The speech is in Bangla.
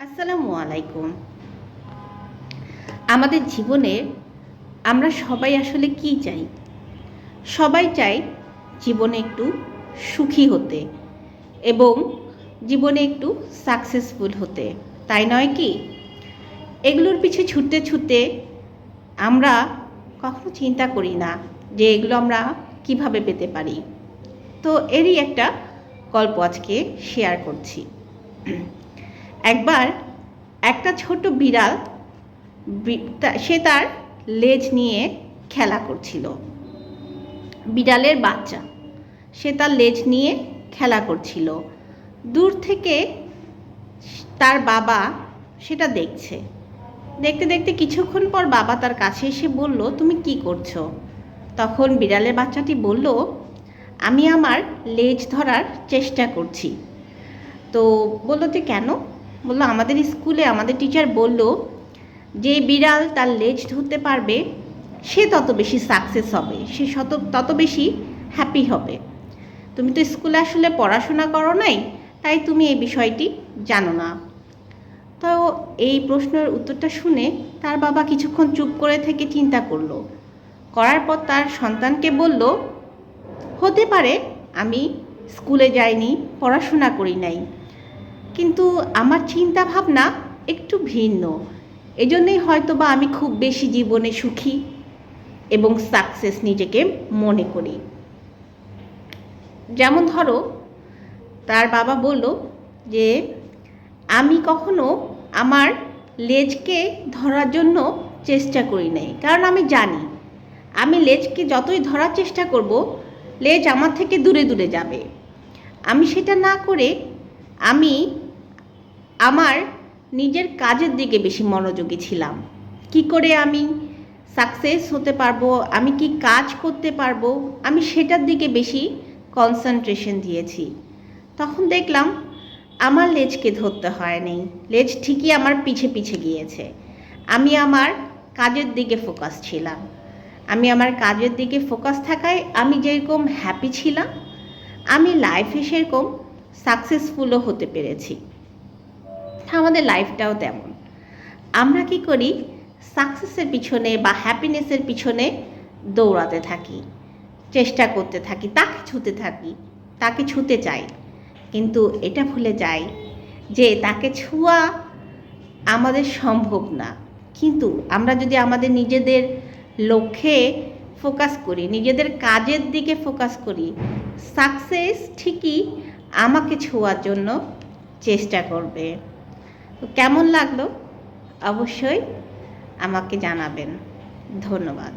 আসসালামু আলাইকুম। আমাদের জীবনে আমরা সবাই আসলে কি চাই? সবাই চাই জীবনে একটু সুখী হতে এবং জীবনে একটু সাকসেসফুল হতে, তাই নয় কি? এগুলোর পিছে ছুটতে ছুটতে আমরা কখনো চিন্তা করি না যে এগুলো আমরা কিভাবে পেতে পারি। তো এরই একটা গল্প আজকে শেয়ার করছি। একবার একটা ছোট বিড়াল সে তার লেজ নিয়ে খেলা করছিল। বিড়ালের বাচ্চা, সে তার লেজ নিয়ে খেলা করছিল। দূর থেকে তার বাবা সেটা দেখছে। দেখতে দেখতে কিছুক্ষণ পর বাবা তার কাছে এসে বলল, তুমি কি করছো? তখন বিড়ালের বাচ্চাটি বলল, আমি আমার লেজ ধরার চেষ্টা করছি। তো বললো যে কেন? বললো, আমাদের স্কুলে আমাদের টিচার বলল যে বিড়াল তার লেজ ধরতে পারবে সে তত বেশি সাকসেস হবে, সে তত বেশি হ্যাপি হবে। তুমি তো স্কুলে আসলে পড়াশোনা করো নাই, তাই তুমি এই বিষয়টি জানো না। তো এই প্রশ্নের উত্তরটা শুনে তার বাবা কিছুক্ষণ চুপ করে থেকে চিন্তা করলো। করার পর তার সন্তানকে বলল, হতে পারে আমি স্কুলে যাইনি, পড়াশোনা করি নাই, কিন্তু আমার চিন্তা ভাবনা একটু ভিন্ন। এজন্যই হয়তো বা আমি খুব বেশি জীবনে সুখী এবং সাকসেস নিজেকে মনে করি। যেমন ধরো, তার বাবা বলল যে আমি কখনো আমার লেজকে ধরার জন্য চেষ্টা করি নাই, কারণ আমি জানি আমি লেজকে যতই ধরার চেষ্টা করব লেজ আমার থেকে দূরে দূরে যাবে। আমি সেটা না করে আমি আমার নিজের কাজের দিকে বেশি মনোযোগী ছিলাম। কি করে আমি সাকসেস হতে পারবো, আমি কি কাজ করতে পারবো, আমি সেটার দিকে বেশি কনসেন্ট্রেশন দিয়েছি। তখন দেখলাম আমার লেজকে ধরতে হয়নি, লেজ ঠিকই আমার পিছে পিছে গিয়েছে। আমি আমার কাজের দিকে ফোকাস ছিলাম। আমি আমার কাজের দিকে ফোকাস থাকায় আমি যেরকম হ্যাপি ছিলাম, আমি লাইফে সেরকম সাকসেসফুলও হতে পেরেছি। আমাদের লাইফটাও তেমন। আমরা কি করি? সাকসেসের পিছনে বা হ্যাপিনেসের পিছনে দৌড়াতে থাকি, চেষ্টা করতে থাকি, তাকে ছুতে চাই, কিন্তু এটা ভুলে যাই যে তাকে ছোঁয়া আমাদের সম্ভব না। কিন্তু আমরা যদি আমাদের নিজেদের লক্ষ্যে ফোকাস করি, নিজেদের কাজের দিকে ফোকাস করি, সাকসেস ঠিকই আমাকে ছোঁয়ার জন্য চেষ্টা করবে। কেমন লাগলো অবশ্যই আমাকে জানাবেন। ধন্যবাদ।